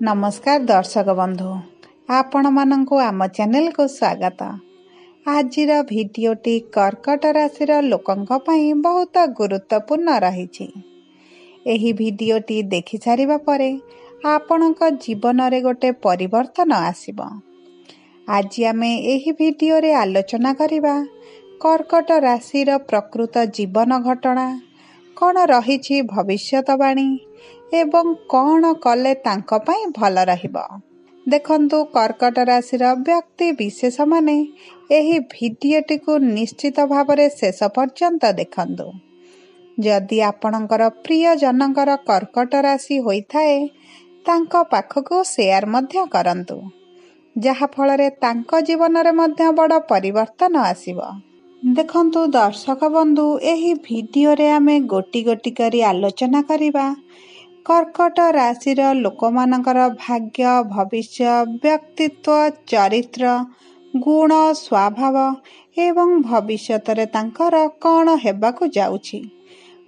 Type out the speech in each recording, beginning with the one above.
नमस्कार दर्शक बंधु, आपण मानंकु आम चैनल को स्वागत। आजिर भिडियोटी कर्कट राशि लोकंक पई बहुत गुरुत्वपूर्ण रही। एही भिडियोटी देखि सारिबा परे आपणक जीवन रे गोटे परिवर्तन आसीबो। आज आमे एही भिडियो रे आलोचना करिबा कर्कट राशि प्रकृत जीवन घटना कौन रही भविष्यतवाणी एवं कौन कले तांको पई भल रहिबो। देखंतु कर्कट राशि व्यक्ति विशेष माने एही भिडियोटी को निश्चित भावरे शेष पर्यंत देखंतु। जदि आपणकर प्रिय जनकर कर्कट राशि होइथाए तांको पाखको शेयर मध्य करंतु, जहा फलरे तांको जीवन रे मध्य बड़ परिवर्तन आसीबो। देखंतु दर्शक बंधु, एही भिडियो रे आमे गोटी गोटी करी आलोचना करिबा कर्कट राशि लोकमानकर भाग्य, भविष्य, व्यक्तित्व, चरित्र, गुण, स्वभाव एवं भविष्यत रे तांकर कौन हेबाकु जाउछि,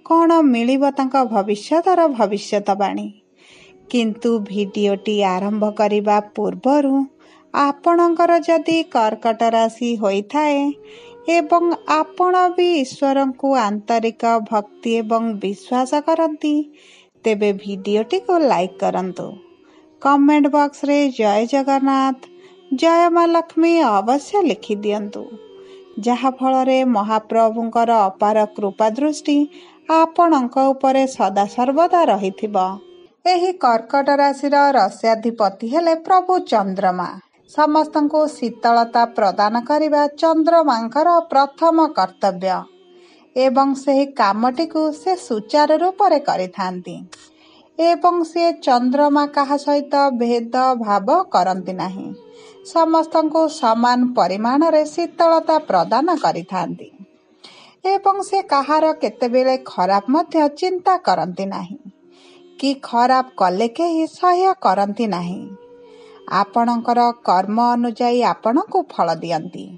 कौन मिलिबो तांका भविष्यतर भविष्यतवाणी। किंतु भिडियोटी आरंभ करिबा पूर्वरु आपणकर जदि कर्कट राशि होइथाए एवं आपण भी ईश्वरंकु आंतरिक भक्ति एवं विश्वास करती, तेबे भिडियोटी को लाइक करंतु। कमेंट बॉक्स रे जय जगन्नाथ, जय मां लक्ष्मी अवश्य लिखि दियंतु, जहा फलरे महाप्रभुंकर अपार कृपा दृष्टि आपणक उपरे सदा सर्वदा रहिथिबो। एही कर्कट राशि रस्याधिपति हेले प्रभु चंद्रमा। समस्तंको शीतलता प्रदान करिबा चंद्रमांकर प्रथम कर्तव्य एवं से कामटी को से सुचारू रूप रे करिथांती एवं से चंद्रमा कहा सहित भेद भाव करंती नाही। समस्तंको समान परिमाण रे शीतलता प्रदान करिथांती एवं से कहार केतेबेले खराब मध्य चिंता करंती नाही कि खराब कले केही सह्य करंती नाही। आपणकर कर्म अनुଯାयी आपणको फल दियंती।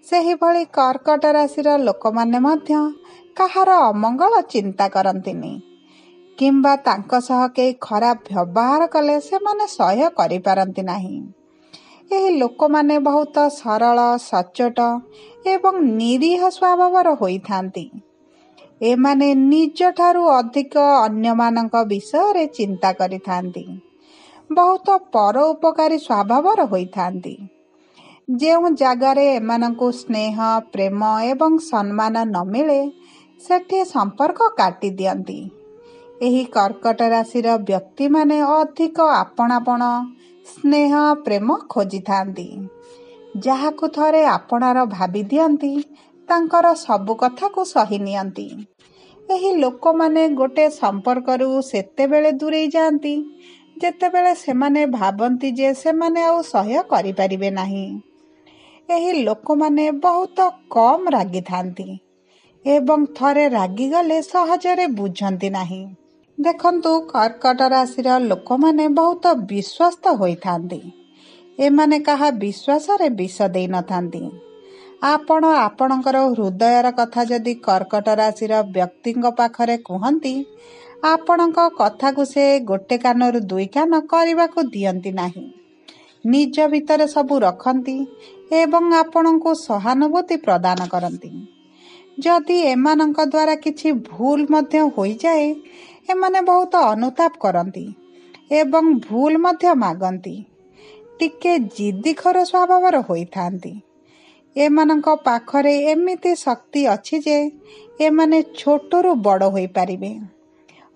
सेही भली कर्कट राशि लोकमाने मध्य कहार अमंगल चिंता करंतीनी किंबा तांको सह के खराब व्यवहार कले से माने सह्य करि पारंती नाही। एही लोकमाने बहुत सरल, सचोट एवं निरीह स्वभावर होइथांती। एमाने निज ठारू अधिक अन्य मानक विषय रे चिंता करिथांती। बहुत पर उपकारी स्वभावर होइथांती। जेउ जागारे एमानंकु स्नेह, प्रेम एवं सम्मान न मिले सेठी संपर्क काटी दियंती। एही कर्कट राशि व्यक्ति माने अधिक आपणापण, स्नेह, प्रेम खोजी थांती। जहाकु थरे आपणार भाबी दियंती तांकर सबु कथा को सही नियंती। एही लोक माने गोटे संपर्करू सेतेबेले दूरेई जांती जेतेबेले सेमाने भाबंती जे सेमाने आउ सह्य करि परिबे नाही। एही लोक माने बहुत कम रागी थांती एवं थरे रागी गले सहजरे बुझंती नाही। देखंतु कर्कट राशि लोक माने बहुत विश्वस्त होई थांती। एमाने कहा विश्वास रे विष देई न थांती। आपण आपणकर हृदयर कथा जदि कर्कट राशि व्यक्तिंक पाखरे कुहंती, आपणक कथा को से गोटे कानरु दुई कान करबाकू दियंती नाही। निज भितर सबु रखंती एवं आपणको सहानुभूति प्रदान करंती। जदि एमानंक द्वारा किछि भूल मध्य होई जाए, एमाने बहुत अनुताप करंती एवं भूल मध्य मागंती। टिके जिद्दीखोर स्वभावर होई थांती। एमानंक पाखरे एमिति शक्ति अछि जे एमाने छोटरू बड़ होई पारिबे,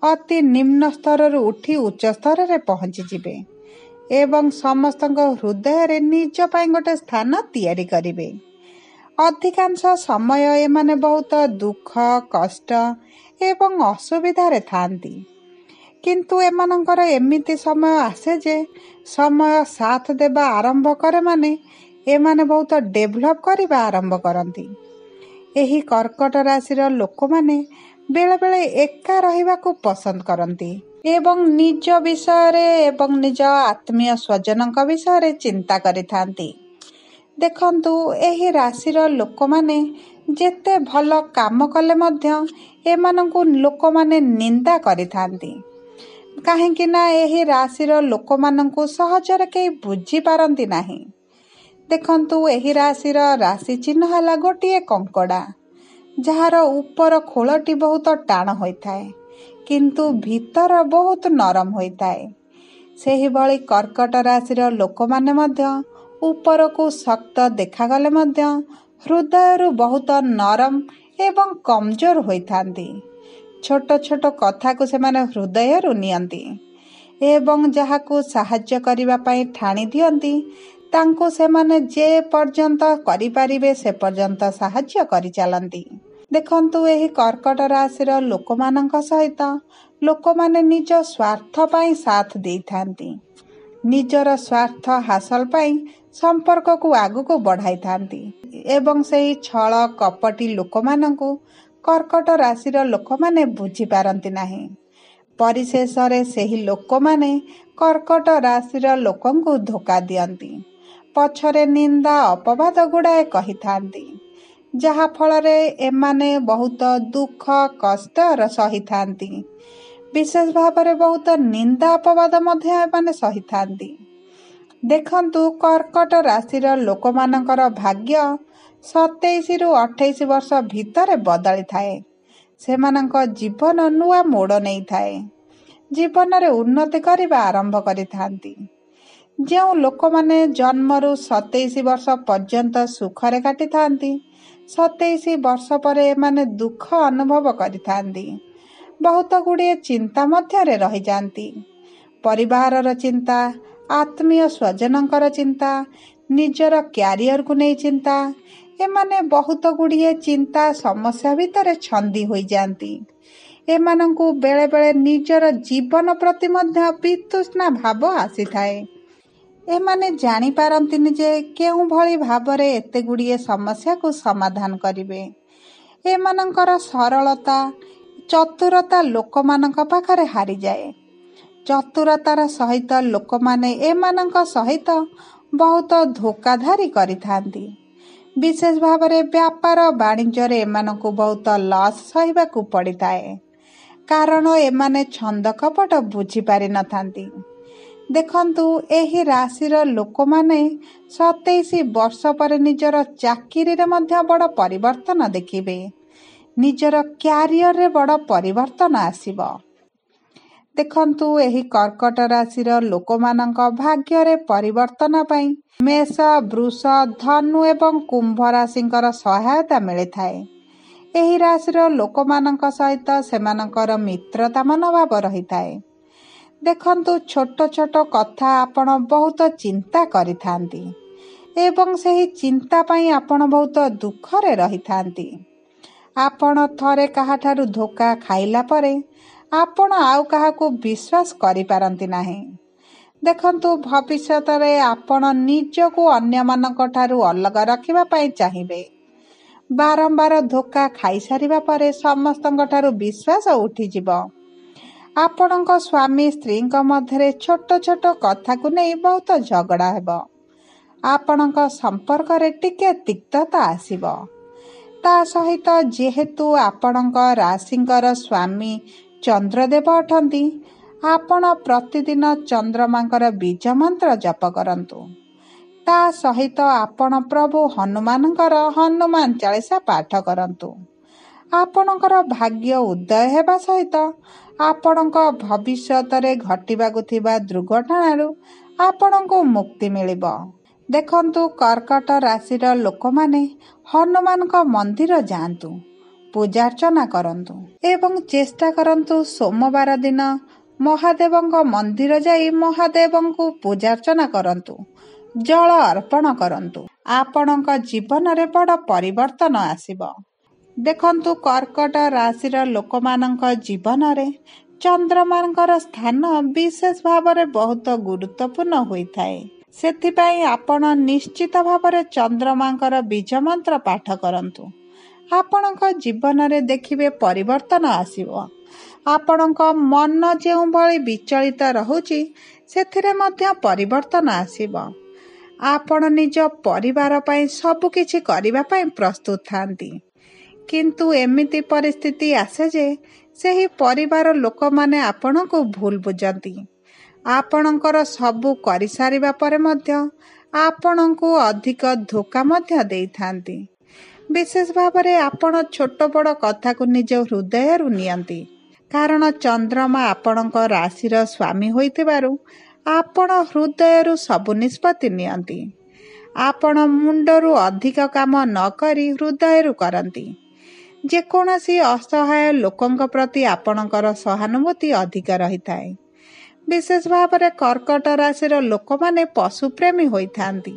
अति निम्न स्तर उठी उच्च स्तर रे पहुंची जिबे एवं समस्तंक हृदय रे निज पई गोटे स्थान तैयारी करिबे। अधिकांश समय एमाने बहुत दुख, कष्ट एवं असुविधा रे थांती। किंतु एमानंकर एमिति समय आसे जे समय साथ देबा आरंभ करे माने एमाने बहुत डेभलप करिबा आरंभ करंती। एही कर्कट राशि लोक माने बेले बेले एका रहिबा को पसंद करंती एवं निज विषय रे एवं निज आत्मीय स्वजनक विषय रे चिंता करिथांती। देखंतु एही राशि लोक माने जेते भल काम कले मध्य एमानंकु लोक माने निंदा करिथांती। କାହିଁକି ନା ଏହି ରାଶିର ଲୋକମାନଙ୍କୁ ସହଜରେ କେହି ବୁଝିପାରନ୍ତି ନାହିଁ। ଦେଖନ୍ତୁ, ଏହି ରାଶିର ରାଶି ଚିହ୍ନ ହେଲା ଗୋଟିଏ କଙ୍କଡ଼ା, ଯାହାର ଉପର ଖୋଳଟି ବହୁତ ଟାଣ ହୋଇଥାଏ କିନ୍ତୁ ଭିତର ବହୁତ ନରମ ହୋଇଥାଏ। ସେହିଭଳି କର୍କଟ ରାଶିର ଲୋକମାନେ ମଧ୍ୟ ଉପରକୁ ଶକ୍ତ ଦେଖାଗଲେ ମଧ୍ୟ ହୃଦୟରୁ ବହୁତ ନରମ ଏବଂ କମଜୋର ହୋଇଥାନ୍ତି। ଛୋଟ ଛୋଟ କଥାକୁ ସେମାନେ ହୃଦୟରୁ ନିଅନ୍ତି ଏବଂ ଯାହାକୁ ସାହାଯ୍ୟ କରିବା ପାଇଁ ଠାଣି ଦିଅନ୍ତି ତାଙ୍କୁ ସେମାନେ ଯେ ପର୍ଯ୍ୟନ୍ତ କରିପାରିବେ ସେ ପର୍ଯ୍ୟନ୍ତ ସାହାଯ୍ୟ କରିଚାଲନ୍ତି। ଦେଖନ୍ତୁ, ଏହି କର୍କଟ ରାଶିର ଲୋକମାନଙ୍କ ସହିତ ଲୋକମାନେ ନିଜ ସ୍ୱାର୍ଥ ପାଇଁ ସାଥ ଦେଇଥାନ୍ତି। ନିଜର ସ୍ୱାର୍ଥ ହାସଲ ପାଇଁ ସମ୍ପର୍କକୁ ଆଗକୁ ବଢ଼ାଇଥାନ୍ତି ଏବଂ ସେହି ଛଳ କପଟି ଲୋକମାନଙ୍କୁ କର୍କଟ ରାଶିର ଲୋକମାନେ ବୁଝିପାରନ୍ତି ନାହିଁ। ପରିଶେଷରେ ସେହି ଲୋକମାନେ କର୍କଟ ରାଶିର ଲୋକଙ୍କୁ ଧୋକା ଦିଅନ୍ତି, ପଛରେ ନିନ୍ଦା ଅପବାଦ ଗୁଡ଼ାଏ କହିଥାନ୍ତି, ଯାହା ଫଳରେ ଏମାନେ ବହୁତ ଦୁଃଖ କଷ୍ଟ ସହିଥାନ୍ତି। ବିଶେଷ ଭାବରେ ବହୁତ ନିନ୍ଦା ଅପବାଦ ମଧ୍ୟ ଏମାନେ ସହିଥାନ୍ତି। ଦେଖନ୍ତୁ, କର୍କଟ ରାଶିର ଲୋକମାନଙ୍କର ଭାଗ୍ୟ 27ରୁ 28 ବର୍ଷ ଭିତରେ ବଦଳିଥାଏ। ସେମାନଙ୍କ ଜୀବନ ନୂଆ ମୋଡ଼ ନେଇଥାଏ। ଜୀବନରେ ଉନ୍ନତି କରିବା ଆରମ୍ଭ କରିଥାନ୍ତି। ଯେଉଁ ଲୋକମାନେ ଜନ୍ମରୁ 27 ବର୍ଷ ପର୍ଯ୍ୟନ୍ତ ସୁଖରେ କାଟିଥାନ୍ତି, 27 ବର୍ଷ ପରେ ଏମାନେ ଦୁଃଖ ଅନୁଭବ କରିଥାନ୍ତି। ବହୁତ ଗୁଡ଼ିଏ ଚିନ୍ତା ମଧ୍ୟରେ ରହିଯାନ୍ତି। ପରିବାରର ଚିନ୍ତା, ଆତ୍ମୀୟ ସ୍ୱଜନଙ୍କର ଚିନ୍ତା, ନିଜର କ୍ୟାରିୟରକୁ ନେଇ ଚିନ୍ତା, ଏମାନେ ବହୁତ ଗୁଡ଼ିଏ ଚିନ୍ତା ସମସ୍ୟା ଭିତରେ ଛନ୍ଦି ହୋଇଯାନ୍ତି। ଏମାନଙ୍କୁ ବେଳେବେଳେ ନିଜର ଜୀବନ ପ୍ରତି ମଧ୍ୟ ବିତୃଷ୍ଣା ଭାବ ଆସିଥାଏ। ଏମାନେ ଜାଣିପାରନ୍ତିନି ଯେ କେଉଁଭଳି ଭାବରେ ଏତେ ଗୁଡ଼ିଏ ସମସ୍ୟାକୁ ସମାଧାନ କରିବେ। ଏମାନଙ୍କର ସରଳତା, ଚତୁରତା ଲୋକମାନଙ୍କ ପାଖରେ ହାରିଯାଏ। ଚତୁରତାର ସହିତ ଲୋକମାନେ ଏମାନଙ୍କ ସହିତ ବହୁତ ଧୋକାଧାରୀ କରିଥାନ୍ତି। ବିଶେଷ ଭାବରେ ବ୍ୟାପାର ବାଣିଜ୍ୟରେ ଏମାନଙ୍କୁ ବହୁତ ଲସ୍ ସହିବାକୁ ପଡ଼ିଥାଏ, କାରଣ ଏମାନେ ଛନ୍ଦ କପଟ ବୁଝିପାରିନଥାନ୍ତି। ଦେଖନ୍ତୁ, ଏହି ରାଶିର ଲୋକମାନେ 27 ବର୍ଷ ପରେ ନିଜର ଚାକିରିରେ ମଧ୍ୟ ବଡ଼ ପରିବର୍ତ୍ତନ ଦେଖିବେ। ନିଜର କ୍ୟାରିୟରରେ ବଡ଼ ପରିବର୍ତ୍ତନ ଆସିବ। ଦେଖନ୍ତୁ, ଏହି କର୍କଟ ରାଶିର ଲୋକମାନଙ୍କ ଭାଗ୍ୟରେ ପରିବର୍ତ୍ତନ ପାଇଁ ମେଷ, ବୃଷ, ଧନୁ ଏବଂ କୁମ୍ଭ ରାଶିଙ୍କର ସହାୟତା ମିଳିଥାଏ। ଏହି ରାଶିର ଲୋକମାନଙ୍କ ସହିତ ସେମାନଙ୍କର ମିତ୍ରତା ମନୋଭାବ ରହିଥାଏ। ଦେଖନ୍ତୁ, ଛୋଟ ଛୋଟ କଥା ଆପଣ ବହୁତ ଚିନ୍ତା କରିଥାନ୍ତି ଏବଂ ସେହି ଚିନ୍ତା ପାଇଁ ଆପଣ ବହୁତ ଦୁଃଖରେ ରହିଥାନ୍ତି। ଆପଣ ଥରେ କାହାଠାରୁ ଧୋକା ଖାଇଲା ପରେ ଆପଣ ଆଉ କାହାକୁ ବିଶ୍ୱାସ କରିପାରନ୍ତି ନାହିଁ। ଦେଖନ୍ତୁ, ଭବିଷ୍ୟତରେ ଆପଣ ନିଜକୁ ଅନ୍ୟମାନଙ୍କ ଠାରୁ ଅଲଗା ରଖିବା ପାଇଁ ଚାହିଁବେ। ବାରମ୍ବାର ଧୋକା ଖାଇସାରିବା ପରେ ସମସ୍ତଙ୍କ ଠାରୁ ବିଶ୍ୱାସ ଉଠିଯିବ। ଆପଣଙ୍କ ସ୍ୱାମୀ ସ୍ତ୍ରୀଙ୍କ ମଧ୍ୟରେ ଛୋଟ ଛୋଟ କଥାକୁ ନେଇ ବହୁତ ଝଗଡ଼ା ହେବ। ଆପଣଙ୍କ ସମ୍ପର୍କରେ ଟିକେ ତିକ୍ତତା ଆସିବ। ତା ସହିତ ଯେହେତୁ ଆପଣଙ୍କ ରାଶିଙ୍କର ସ୍ୱାମୀ ଚନ୍ଦ୍ରଦେବ ଅଟନ୍ତି, ଆପଣ ପ୍ରତିଦିନ ଚନ୍ଦ୍ରମାଙ୍କର ବୀଜ ମନ୍ତ୍ର ଜପ କରନ୍ତୁ। ତା ସହିତ ଆପଣ ପ୍ରଭୁ ହନୁମାନଙ୍କର ହନୁମାନ ଚାଳିଶା ପାଠ କରନ୍ତୁ। ଆପଣଙ୍କର ଭାଗ୍ୟ ଉଦୟ ହେବା ସହିତ ଆପଣଙ୍କ ଭବିଷ୍ୟତରେ ଘଟିବାକୁ ଥିବା ଦୁର୍ଘଟଣାରୁ ଆପଣଙ୍କୁ ମୁକ୍ତି ମିଳିବ। ଦେଖନ୍ତୁ, କର୍କଟ ରାଶିର ଲୋକମାନେ ହନୁମାନଙ୍କ ମନ୍ଦିର ଯାଆନ୍ତୁ, ପୂଜାର୍ଚ୍ଚନା କରନ୍ତୁ ଏବଂ ଚେଷ୍ଟା କରନ୍ତୁ ସୋମବାର ଦିନ ମହାଦେବଙ୍କ ମନ୍ଦିର ଯାଇ ମହାଦେବଙ୍କୁ ପୂଜାର୍ଚ୍ଚନା କରନ୍ତୁ, ଜଳ ଅର୍ପଣ କରନ୍ତୁ। ଆପଣଙ୍କ ଜୀବନରେ ବଡ଼ ପରିବର୍ତ୍ତନ ଆସିବ। ଦେଖନ୍ତୁ, କର୍କଟ ରାଶିର ଲୋକମାନଙ୍କ ଜୀବନରେ ଚନ୍ଦ୍ରମାଙ୍କର ସ୍ଥାନ ବିଶେଷ ଭାବରେ ବହୁତ ଗୁରୁତ୍ୱପୂର୍ଣ୍ଣ ହୋଇଥାଏ। ସେଥିପାଇଁ ଆପଣ ନିଶ୍ଚିତ ଭାବରେ ଚନ୍ଦ୍ରମାଙ୍କର ବୀଜ ମନ୍ତ୍ର ପାଠ କରନ୍ତୁ। ଆପଣଙ୍କ ଜୀବନରେ ଦେଖିବେ ପରିବର୍ତ୍ତନ ଆସିବ। ଆପଣଙ୍କ ମନ ଯେଉଁଭଳି ବିଚଳିତ ରହୁଛି ସେଥିରେ ମଧ୍ୟ ପରିବର୍ତ୍ତନ ଆସିବ। ଆପଣ ନିଜ ପରିବାର ପାଇଁ ସବୁ କିଛି କରିବା ପାଇଁ ପ୍ରସ୍ତୁତ ଥାନ୍ତି, କିନ୍ତୁ ଏମିତି ପରିସ୍ଥିତି ଆସେ ଯେ ସେହି ପରିବାର ଲୋକମାନେ ଆପଣଙ୍କୁ ଭୁଲ ବୁଝନ୍ତି। ଆପଣଙ୍କର ସବୁ କରିସାରିବା ପରେ ମଧ୍ୟ ଆପଣଙ୍କୁ ଅଧିକ ଧୋକା ମଧ୍ୟ ଦେଇଥାନ୍ତି। ବିଶେଷ ଭାବରେ ଆପଣ ଛୋଟ ବଡ଼ କଥାକୁ ନିଜ ହୃଦୟରୁ ନିଅନ୍ତି। କାରଣ ଚନ୍ଦ୍ରମା ଆପଣଙ୍କ ରାଶିର ସ୍ୱାମୀ ହୋଇଥିବାରୁ ଆପଣ ହୃଦୟରୁ ସବୁ ନିଷ୍ପତ୍ତି ନିଅନ୍ତି। ଆପଣ ମୁଣ୍ଡରୁ ଅଧିକ କାମ ନ କରି ହୃଦୟରୁ କରନ୍ତି। ଯେକୌଣସି ଅସହାୟ ଲୋକଙ୍କ ପ୍ରତି ଆପଣଙ୍କର ସହାନୁଭୂତି ଅଧିକ ରହିଥାଏ। ବିଶେଷ ଭାବରେ କର୍କଟ ରାଶିର ଲୋକମାନେ ପଶୁପ୍ରେମୀ ହୋଇଥାନ୍ତି।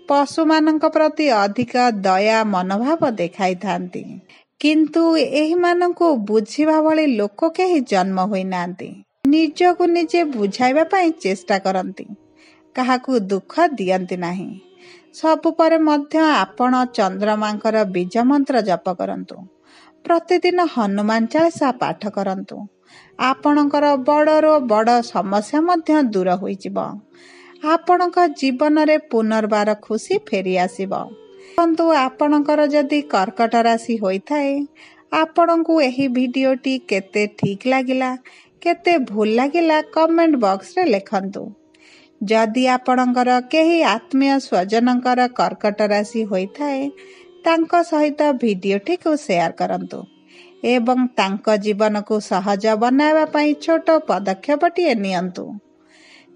ପଶୁମାନଙ୍କ ପ୍ରତି ଅଧିକ ଦୟା ମନୋଭାବ ଦେଖାଇଥାନ୍ତି। କିନ୍ତୁ ଏହିମାନଙ୍କୁ ବୁଝିବା ଭଳି ଲୋକ କେହି ଜନ୍ମ ହୋଇନାହାନ୍ତି। ନିଜକୁ ନିଜେ ବୁଝାଇବା ପାଇଁ ଚେଷ୍ଟା କରନ୍ତି, କାହାକୁ ଦୁଃଖ ଦିଅନ୍ତି ନାହିଁ। ସବୁ ପରେ ମଧ୍ୟ ଆପଣ ଚନ୍ଦ୍ରମାଙ୍କର ବୀଜ ମନ୍ତ୍ର ଜପ କରନ୍ତୁ। ପ୍ରତିଦିନ ହନୁମାନ ଚାଳିଶା ପାଠ କରନ୍ତୁ। ଆପଣଙ୍କର ବଡ଼ରୁ ବଡ଼ ସମସ୍ୟା ମଧ୍ୟ ଦୂର ହୋଇଯିବ। ଆପଣଙ୍କ ଜୀବନରେ ପୁନର୍ବାର ଖୁସି ଫେରିଆସିବ। କିନ୍ତୁ ଆପଣଙ୍କର ଯଦି କର୍କଟ ରାଶି ହୋଇଥାଏ, ଆପଣଙ୍କୁ ଏହି ଭିଡ଼ିଓଟି କେତେ ଠିକ୍ ଲାଗିଲା, କେତେ ଭୁଲ ଲାଗିଲା କମେଣ୍ଟ ବକ୍ସରେ ଲେଖନ୍ତୁ। ଯଦି ଆପଣଙ୍କର କେହି ଆତ୍ମୀୟ ସ୍ୱଜନଙ୍କର କର୍କଟ ରାଶି ହୋଇଥାଏ, ତାଙ୍କ ସହିତ ଭିଡ଼ିଓଟିକୁ ସେୟାର କରନ୍ତୁ ଏବଂ ତାଙ୍କ ଜୀବନକୁ ସହଜ ବନାଇବା ପାଇଁ ଛୋଟ ପଦକ୍ଷେପଟିଏ ନିଅନ୍ତୁ।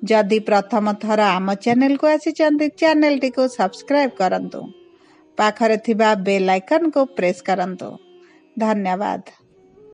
ଯଦି ପ୍ରଥମ ଥର ଆମ ଚ୍ୟାନେଲକୁ ଆସିଛନ୍ତି, ଚ୍ୟାନେଲଟିକୁ ସବସ୍କ୍ରାଇବ୍ କରନ୍ତୁ। ପାଖରେ ଥିବା ବେଲ୍ ଆଇକନ୍କୁ ପ୍ରେସ୍ କରନ୍ତୁ। ଧନ୍ୟବାଦ।